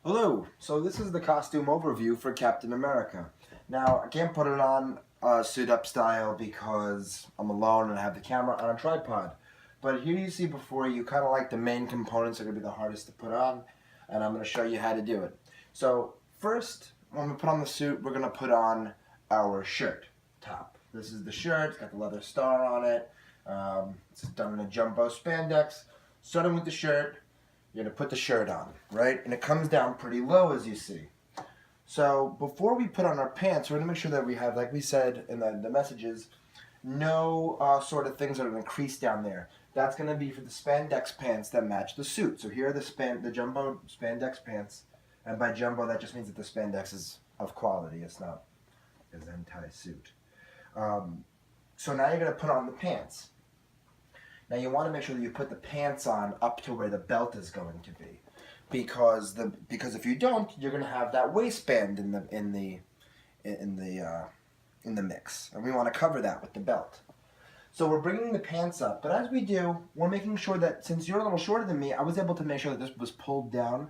Hello, so this is the costume overview for Captain America. Now, I can't put it on suit up style because I'm alone and I have the camera on a tripod. But here you see before you kind of like the main components are going to be the hardest to put on, and I'm going to show you how to do it. So, first, when we put on the suit, we're going to put on our shirt top. This is the shirt, it's got the leather star on it. It's done in a jumbo spandex. Starting with the shirt, you're going to put the shirt on, right? And it comes down pretty low, as you see. So before we put on our pants, we're going to make sure that we have, like we said in the messages, no sort of things that are going to crease down there. That's going to be for the spandex pants that match the suit. So here are the jumbo spandex pants. And by jumbo, that just means that the spandex is of quality. It's not a Zentai suit. So now you're going to put on the pants. Now you want to make sure that you put the pants on up to where the belt is going to be, because if you don't, you're going to have that waistband in the mix, and we want to cover that with the belt. So we're bringing the pants up, but as we do, we're making sure that since you're a little shorter than me, I was able to make sure that this was pulled down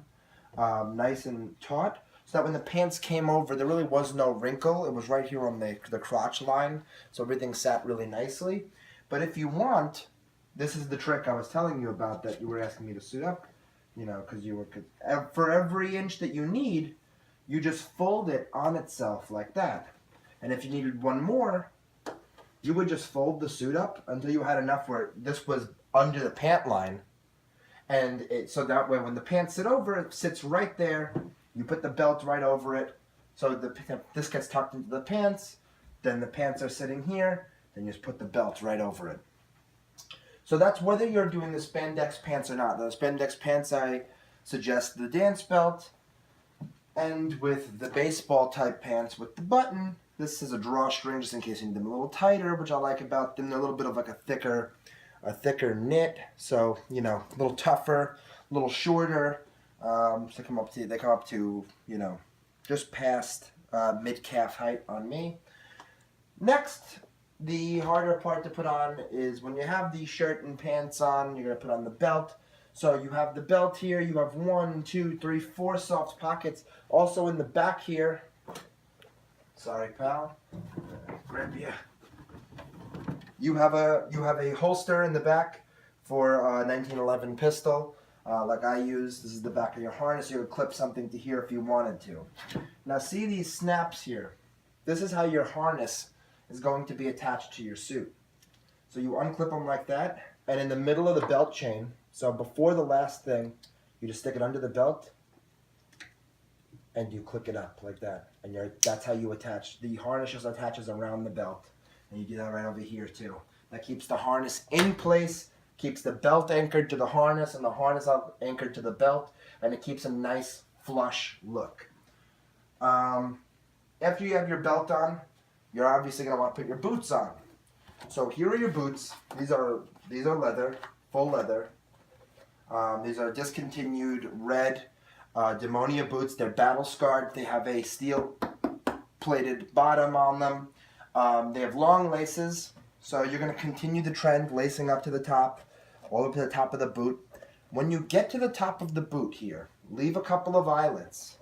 nice and taut, so that when the pants came over, there really was no wrinkle. It was right here on the crotch line, so everything sat really nicely. But if you want, this is the trick I was telling you about that you were asking me to suit up, because for every inch that you need, you just fold it on itself like that. And if you needed one more, you would just fold the suit up until you had enough where this was under the pant line. And so that way when the pants sit over, it sits right there. You put the belt right over it. So this gets tucked into the pants. Then the pants are sitting here. Then you just put the belt right over it. So that's whether you're doing the spandex pants or not. The spandex pants, I suggest the dance belt. And with the baseball type pants with the button, this is a drawstring just in case you need them a little tighter, which I like about them. They're a little bit of like a thicker knit. So, a little tougher, a little shorter. So they come up to, just past mid-calf height on me. Next, the harder part to put on is when you have the shirt and pants on, you're going to put on the belt. So you have the belt here, you have 1, 2, 3, 4 soft pockets. Also in the back here, sorry pal, grab you. You have a holster in the back for a 1911 pistol, like I use. This is the back of your harness. You would clip something to here if you wanted to. Now see these snaps here. This is how your harness is going to be attached to your suit. So you unclip them like that, and in the middle of the belt chain, so before the last thing, you just stick it under the belt, and you click it up like that. And that's how you attach. The harness just attaches around the belt, and you do that right over here too. That keeps the harness in place, keeps the belt anchored to the harness, and the harness anchored to the belt, and it keeps a nice flush look. After you have your belt on, you're obviously going to want to put your boots on. So here are your boots. These are leather, full leather. These are discontinued red Demonia boots. They're battle scarred. They have a steel plated bottom on them. They have long laces. So you're going to continue the trend, lacing up to the top, all up to the top of the boot. When you get to the top of the boot here, leave a couple of eyelets.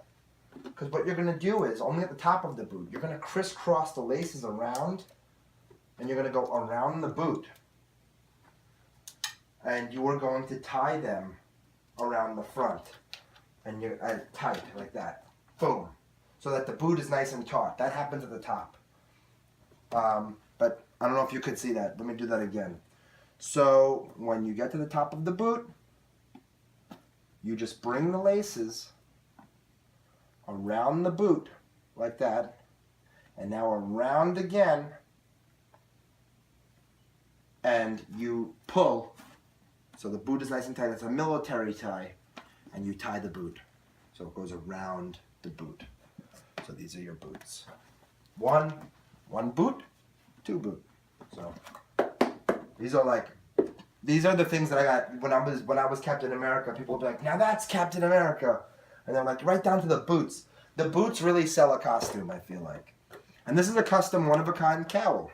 Because what you're going to do is, only at the top of the boot, you're going to crisscross the laces around, and you're going to go around the boot. And you are going to tie them around the front. And you're tight, like that. Boom. So that the boot is nice and taut. That happens at the top. But I don't know if you could see that. Let me do that again. So when you get to the top of the boot, you just bring the laces around the boot like that, and now around again, and you pull so the boot is nice and tight. It's a military tie, and you tie the boot so it goes around the boot. So these are your boots. One boot, 2 boot. So these are the things that I got when I was Captain America. People would be like, now that's Captain America. And they're like, right down to the boots. The boots really sell a costume, I feel like. And this is a custom one-of-a-kind cowl.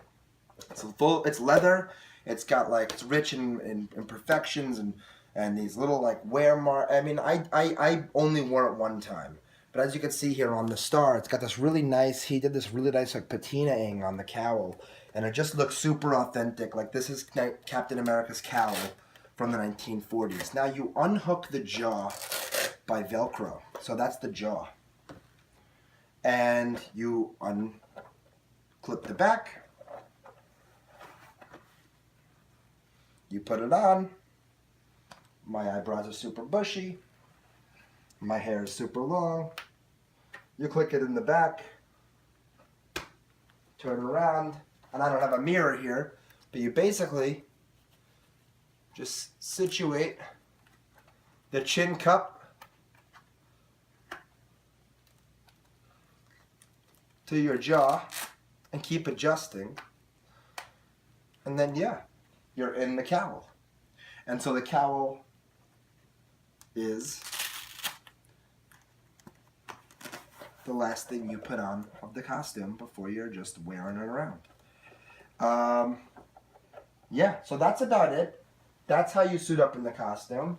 It's leather. It's got it's rich in imperfections and And these little like wear mark. I mean, I only wore it one time. But as you can see here on the star, it's got this really nice, he did this really nice like patinaing on the cowl. And it just looks super authentic. Like this is Captain America's cowl from the 1940s. Now you unhook the jaw by Velcro. So that's the jaw. And you unclip the back. You put it on. My eyebrows are super bushy. My hair is super long. You click it in the back. Turn around. And I don't have a mirror here, but you basically just situate the chin cup to your jaw and keep adjusting. And then, yeah, you're in the cowl. And so the cowl is the last thing you put on of the costume before you're just wearing it around. Yeah, so that's about it. That's how you suit up in the costume.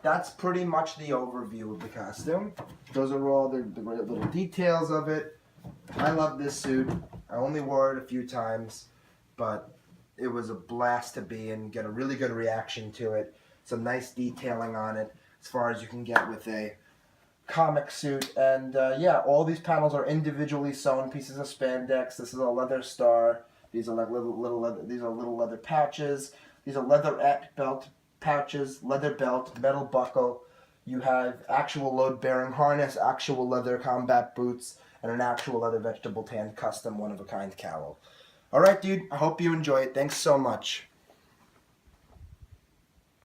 That's pretty much the overview of the costume. Those are all the great little details of it. I love this suit. I only wore it a few times, but it was a blast to be in, get a really good reaction to it. Some nice detailing on it, as far as you can get with a comic suit. And yeah, all these panels are individually sewn pieces of spandex. This is a leather star. These are like little leather patches. These are leatherette belt pouches, leather belt, metal buckle. You have actual load-bearing harness, actual leather combat boots, and an actual leather vegetable tan custom one-of-a-kind cowl. All right, dude. I hope you enjoy it. Thanks so much.